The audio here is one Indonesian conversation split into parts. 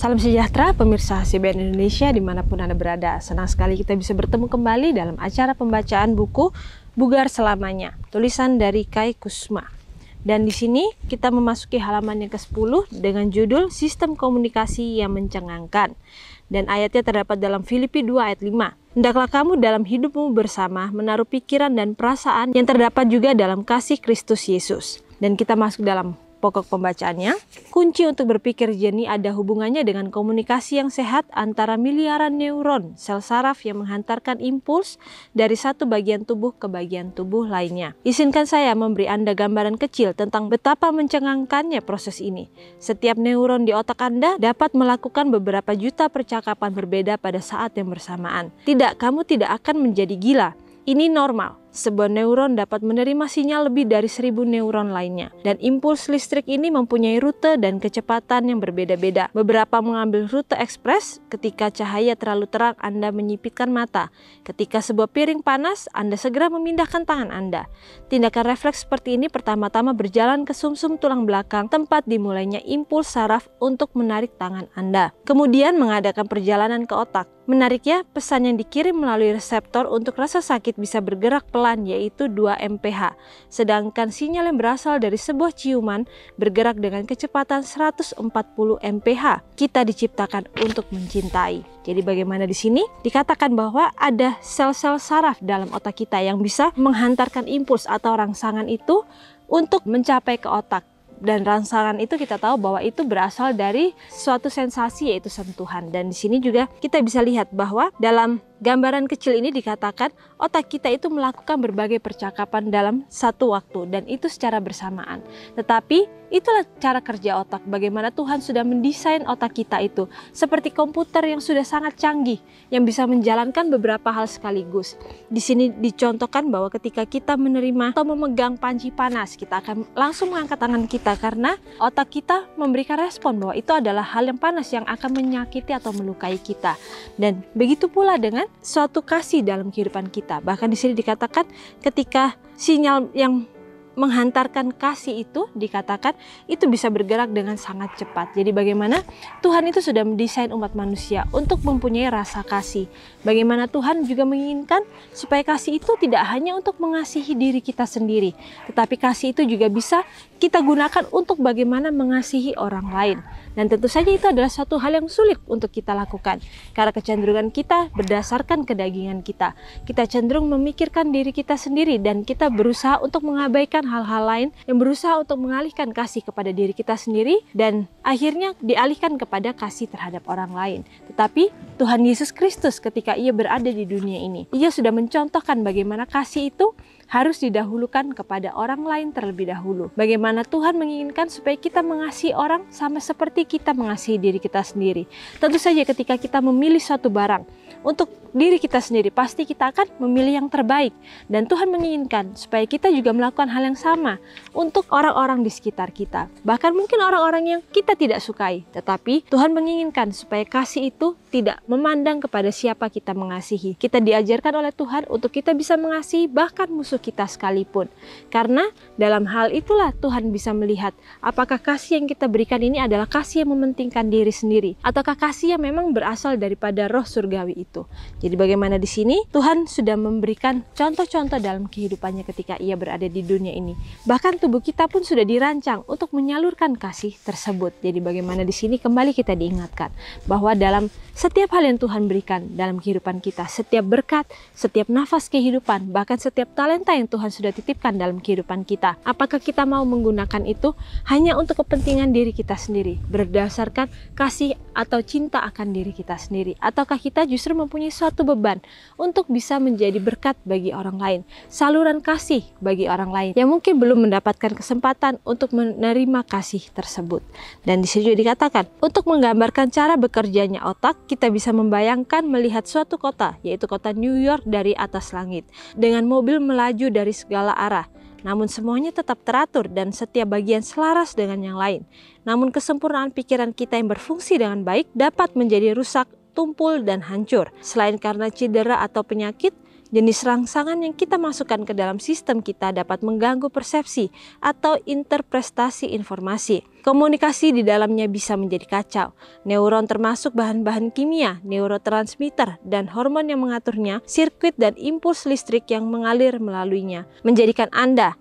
Salam sejahtera pemirsa CBN Indonesia dimanapun Anda berada. Senang sekali kita bisa bertemu kembali dalam acara pembacaan buku Bugar Selamanya, tulisan dari Kai Kusma. Dan di sini kita memasuki halaman yang ke-10 dengan judul Sistem Komunikasi yang Mencengangkan. Dan ayatnya terdapat dalam Filipi 2 ayat 5. Hendaklah kamu dalam hidupmu bersama menaruh pikiran dan perasaan yang terdapat juga dalam kasih Kristus Yesus. Dan kita masuk dalam pokok pembacaannya. Kunci untuk berpikir jernih ada hubungannya dengan komunikasi yang sehat antara miliaran neuron sel saraf yang menghantarkan impuls dari satu bagian tubuh ke bagian tubuh lainnya. Izinkan saya memberi Anda gambaran kecil tentang betapa mencengangkannya proses ini. Setiap neuron di otak Anda dapat melakukan beberapa juta percakapan berbeda pada saat yang bersamaan. Tidak, kamu tidak akan menjadi gila. Ini normal. Sebuah neuron dapat menerima sinyal lebih dari 1000 neuron lainnya. Dan impuls listrik ini mempunyai rute dan kecepatan yang berbeda-beda. Beberapa mengambil rute ekspres. Ketika cahaya terlalu terang, Anda menyipitkan mata. Ketika sebuah piring panas, Anda segera memindahkan tangan Anda. Tindakan refleks seperti ini pertama-tama berjalan ke sumsum tulang belakang, tempat dimulainya impuls saraf untuk menarik tangan Anda. Kemudian mengadakan perjalanan ke otak. Menariknya, pesan yang dikirim melalui reseptor untuk rasa sakit bisa bergerak pelan, yaitu 2 mph. Sedangkan sinyal yang berasal dari sebuah ciuman bergerak dengan kecepatan 140 mph. Kita diciptakan untuk mencintai. Jadi bagaimana di sini? Dikatakan bahwa ada sel-sel saraf dalam otak kita yang bisa menghantarkan impuls atau rangsangan itu untuk mencapai ke otak. Dan rangsangan itu kita tahu bahwa itu berasal dari suatu sensasi, yaitu sentuhan. Dan di sini juga kita bisa lihat bahwa dalam gambaran kecil ini dikatakan otak kita itu melakukan berbagai percakapan dalam satu waktu, dan itu secara bersamaan. Tetapi itulah cara kerja otak, bagaimana Tuhan sudah mendesain otak kita itu seperti komputer yang sudah sangat canggih, yang bisa menjalankan beberapa hal sekaligus. Di sini dicontohkan bahwa ketika kita menerima atau memegang panci panas, kita akan langsung mengangkat tangan kita karena otak kita memberikan respon bahwa itu adalah hal yang panas yang akan menyakiti atau melukai kita. Dan begitu pula dengan suatu kasih dalam kehidupan kita. Bahkan di sini dikatakan ketika sinyal yang menghantarkan kasih itu dikatakan itu bisa bergerak dengan sangat cepat. Jadi bagaimana Tuhan itu sudah mendesain umat manusia untuk mempunyai rasa kasih. Bagaimana Tuhan juga menginginkan supaya kasih itu tidak hanya untuk mengasihi diri kita sendiri, tetapi kasih itu juga bisa kita gunakan untuk bagaimana mengasihi orang lain. Dan tentu saja itu adalah suatu hal yang sulit untuk kita lakukan karena kecenderungan kita berdasarkan kedagingan kita. Kita cenderung memikirkan diri kita sendiri dan kita berusaha untuk mengabaikan hal-hal lain yang berusaha untuk mengalihkan kasih kepada diri kita sendiri dan akhirnya dialihkan kepada kasih terhadap orang lain. Tetapi Tuhan Yesus Kristus ketika Ia berada di dunia ini, Ia sudah mencontohkan bagaimana kasih itu harus didahulukan kepada orang lain terlebih dahulu. Bagaimana Tuhan menginginkan supaya kita mengasihi orang sama seperti kita mengasihi diri kita sendiri. Tentu saja ketika kita memilih suatu barang untuk diri kita sendiri, pasti kita akan memilih yang terbaik. Dan Tuhan menginginkan supaya kita juga melakukan hal yang sama untuk orang-orang di sekitar kita. Bahkan mungkin orang-orang yang kita tidak sukai. Tetapi Tuhan menginginkan supaya kasih itu tidak memandang kepada siapa kita mengasihi. Kita diajarkan oleh Tuhan untuk kita bisa mengasihi bahkan musuh kita sekalipun. Karena dalam hal itulah Tuhan bisa melihat apakah kasih yang kita berikan ini adalah kasih yang mementingkan diri sendiri, ataukah kasih yang memang berasal daripada roh surgawi itu. Jadi bagaimana di sini Tuhan sudah memberikan contoh-contoh dalam kehidupannya ketika Ia berada di dunia ini. Bahkan tubuh kita pun sudah dirancang untuk menyalurkan kasih tersebut. Jadi bagaimana di sini kembali kita diingatkan bahwa dalam setiap hal yang Tuhan berikan dalam kehidupan kita, setiap berkat, setiap nafas kehidupan, bahkan setiap talenta yang Tuhan sudah titipkan dalam kehidupan kita, apakah kita mau menggunakan itu hanya untuk kepentingan diri kita sendiri, berdasarkan kasih atau cinta akan diri kita sendiri, ataukah kita justru mempunyai suatu beban untuk bisa menjadi berkat bagi orang lain, saluran kasih bagi orang lain yang mungkin belum mendapatkan kesempatan untuk menerima kasih tersebut. Dan di sini juga dikatakan untuk menggambarkan cara bekerjanya otak, kita bisa membayangkan melihat suatu kota, yaitu kota New York dari atas langit, dengan mobil melaju dari segala arah. Namun semuanya tetap teratur dan setiap bagian selaras dengan yang lain. Namun kesempurnaan pikiran kita yang berfungsi dengan baik dapat menjadi rusak, tumpul, dan hancur. Selain karena cedera atau penyakit, Jenis rangsangan yang kita masukkan ke dalam sistem kita dapat mengganggu persepsi atau interpretasi informasi. Komunikasi di dalamnya bisa menjadi kacau. Neuron termasuk bahan-bahan kimia, neurotransmitter, dan hormon yang mengaturnya, sirkuit dan impuls listrik yang mengalir melaluinya. Menjadikan Anda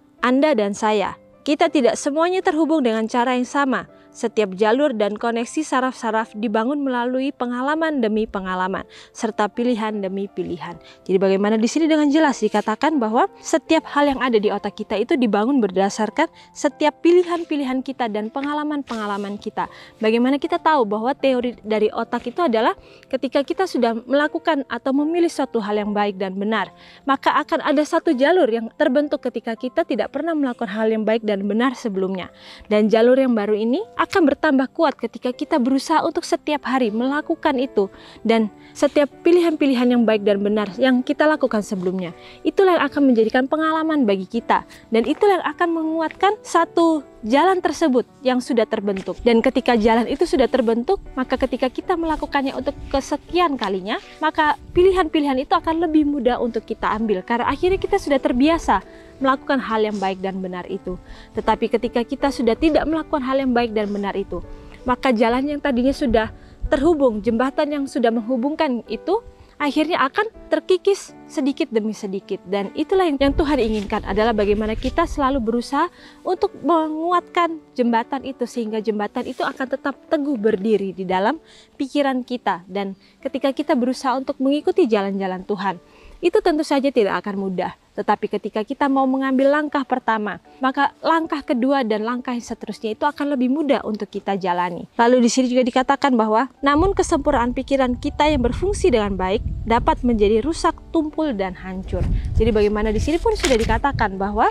dan saya, kita tidak semuanya terhubung dengan cara yang sama. Setiap jalur dan koneksi saraf-saraf dibangun melalui pengalaman demi pengalaman, serta pilihan demi pilihan. Jadi bagaimana di sini dengan jelas dikatakan bahwa setiap hal yang ada di otak kita itu dibangun berdasarkan setiap pilihan-pilihan kita dan pengalaman-pengalaman kita. Bagaimana kita tahu bahwa teori dari otak itu adalah ketika kita sudah melakukan atau memilih suatu hal yang baik dan benar, maka akan ada satu jalur yang terbentuk ketika kita tidak pernah melakukan hal yang baik dan benar sebelumnya. Dan jalur yang baru ini akan bertambah kuat ketika kita berusaha untuk setiap hari melakukan itu, dan setiap pilihan-pilihan yang baik dan benar yang kita lakukan sebelumnya, itulah yang akan menjadikan pengalaman bagi kita, dan itulah yang akan menguatkan satu jalan tersebut yang sudah terbentuk. Dan ketika jalan itu sudah terbentuk, maka ketika kita melakukannya untuk kesekian kalinya, maka pilihan-pilihan itu akan lebih mudah untuk kita ambil, karena akhirnya kita sudah terbiasa melakukan hal yang baik dan benar itu. Tetapi ketika kita sudah tidak melakukan hal yang baik dan benar itu, maka jalan yang tadinya sudah terhubung, jembatan yang sudah menghubungkan itu, akhirnya akan terkikis sedikit demi sedikit. Dan itulah yang Tuhan inginkan, adalah bagaimana kita selalu berusaha untuk menguatkan jembatan itu, sehingga jembatan itu akan tetap teguh berdiri di dalam pikiran kita. Dan ketika kita berusaha untuk mengikuti jalan-jalan Tuhan, itu tentu saja tidak akan mudah. Tetapi ketika kita mau mengambil langkah pertama, maka langkah kedua dan langkah yang seterusnya itu akan lebih mudah untuk kita jalani. Lalu di sini juga dikatakan bahwa, namun kesempurnaan pikiran kita yang berfungsi dengan baik dapat menjadi rusak, tumpul, dan hancur. Jadi bagaimana di sini pun sudah dikatakan bahwa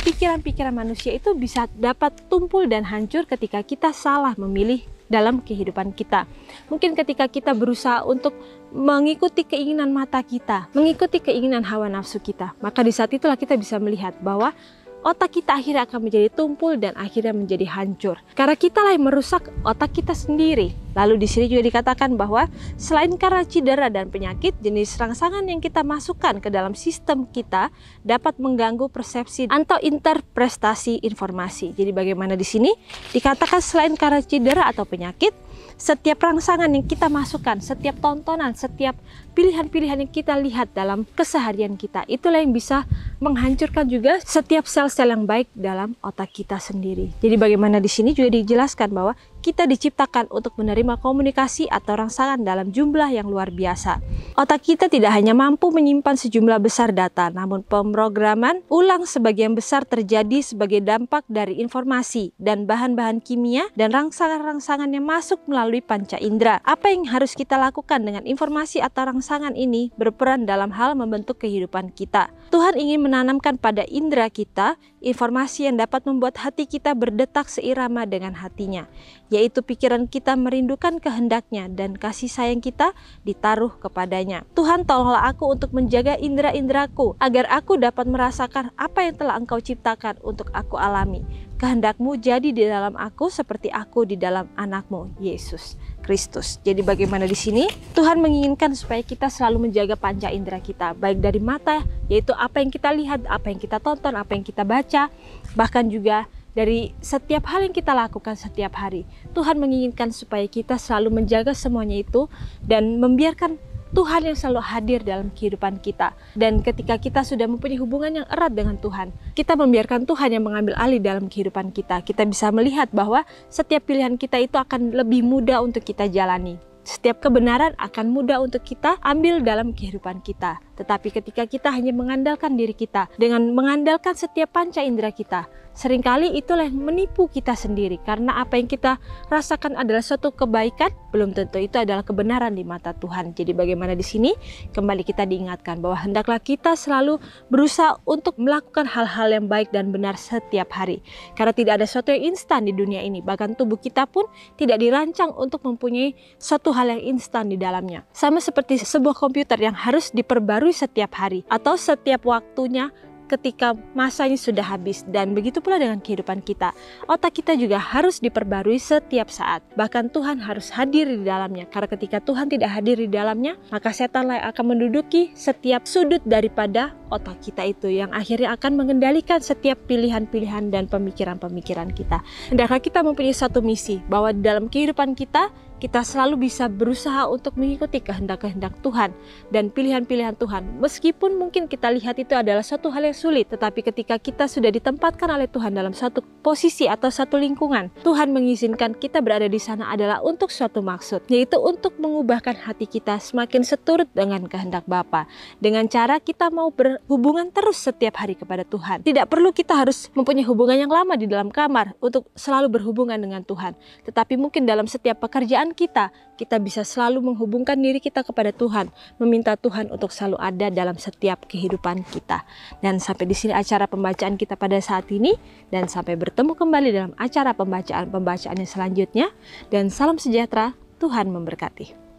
pikiran-pikiran manusia itu bisa dapat tumpul dan hancur ketika kita salah memilih dalam kehidupan kita. Mungkin ketika kita berusaha untuk mengikuti keinginan mata kita, mengikuti keinginan hawa nafsu kita, maka di saat itulah kita bisa melihat bahwa otak kita akhirnya akan menjadi tumpul dan akhirnya menjadi hancur. Karena kita lah yang merusak otak kita sendiri. Lalu di sini juga dikatakan bahwa selain karena cedera dan penyakit, jenis rangsangan yang kita masukkan ke dalam sistem kita dapat mengganggu persepsi atau interpretasi informasi. Jadi bagaimana di sini dikatakan selain karena cedera atau penyakit, setiap rangsangan yang kita masukkan, setiap tontonan, setiap pilihan-pilihan yang kita lihat dalam keseharian kita, itulah yang bisa menghancurkan juga setiap sel-sel yang baik dalam otak kita sendiri. Jadi bagaimana di sini juga dijelaskan bahwa kita diciptakan untuk menerima komunikasi atau rangsangan dalam jumlah yang luar biasa. Otak kita tidak hanya mampu menyimpan sejumlah besar data, namun pemrograman ulang sebagian besar terjadi sebagai dampak dari informasi dan bahan-bahan kimia dan rangsangan-rangsangan yang masuk melalui panca indera. Apa yang harus kita lakukan dengan informasi atau rangsangan ini berperan dalam hal membentuk kehidupan kita. Tuhan ingin menanamkan pada indera kita informasi yang dapat membuat hati kita berdetak seirama dengan hatinya, yaitu pikiran kita merindukan kehendaknya dan kasih sayang kita ditaruh kepadanya. Tuhan, tolonglah aku untuk menjaga indera-inderaku agar aku dapat merasakan apa yang telah Engkau ciptakan untuk aku alami. Kehendakmu jadi di dalam aku seperti aku di dalam anakmu, Yesus Kristus. Jadi bagaimana di sini? Tuhan menginginkan supaya kita selalu menjaga panca indera kita, baik dari mata, yaitu apa yang kita lihat, apa yang kita tonton, apa yang kita baca, bahkan juga dari setiap hal yang kita lakukan setiap hari. Tuhan menginginkan supaya kita selalu menjaga semuanya itu dan membiarkan Tuhan yang selalu hadir dalam kehidupan kita. Dan ketika kita sudah mempunyai hubungan yang erat dengan Tuhan, kita membiarkan Tuhan yang mengambil alih dalam kehidupan kita. Kita bisa melihat bahwa setiap pilihan kita itu akan lebih mudah untuk kita jalani. Setiap kebenaran akan mudah untuk kita ambil dalam kehidupan kita. Tetapi ketika kita hanya mengandalkan diri kita, dengan mengandalkan setiap panca indera kita, seringkali itulah yang menipu kita sendiri. Karena apa yang kita rasakan adalah suatu kebaikan, belum tentu itu adalah kebenaran di mata Tuhan. Jadi bagaimana di sini? Kembali kita diingatkan bahwa hendaklah kita selalu berusaha untuk melakukan hal-hal yang baik dan benar setiap hari. Karena tidak ada sesuatu yang instan di dunia ini. Bahkan tubuh kita pun tidak dirancang untuk mempunyai suatu hal yang instan di dalamnya. Sama seperti sebuah komputer yang harus diperbarui setiap hari atau setiap waktunya ketika masanya sudah habis. Dan begitu pula dengan kehidupan kita. Otak kita juga harus diperbarui setiap saat. Bahkan Tuhan harus hadir di dalamnya. Karena ketika Tuhan tidak hadir di dalamnya, maka setanlah yang akan menduduki setiap sudut daripada otak kita itu, yang akhirnya akan mengendalikan setiap pilihan-pilihan dan pemikiran-pemikiran kita. Hendaklah kita mempunyai satu misi, bahwa dalam kehidupan kita selalu bisa berusaha untuk mengikuti kehendak-kehendak Tuhan dan pilihan-pilihan Tuhan. Meskipun mungkin kita lihat itu adalah suatu hal yang sulit, tetapi ketika kita sudah ditempatkan oleh Tuhan dalam suatu posisi atau satu lingkungan, Tuhan mengizinkan kita berada di sana adalah untuk suatu maksud, yaitu untuk mengubahkan hati kita semakin seturut dengan kehendak Bapa. Dengan cara kita mau berhubungan terus setiap hari kepada Tuhan. Tidak perlu kita harus mempunyai hubungan yang lama di dalam kamar untuk selalu berhubungan dengan Tuhan. Tetapi mungkin dalam setiap pekerjaan kita bisa selalu menghubungkan diri kita kepada Tuhan, meminta Tuhan untuk selalu ada dalam setiap kehidupan kita. Dan sampai di sini acara pembacaan kita pada saat ini, dan sampai bertemu kembali dalam acara pembacaan yang selanjutnya. Dan salam sejahtera, Tuhan memberkati.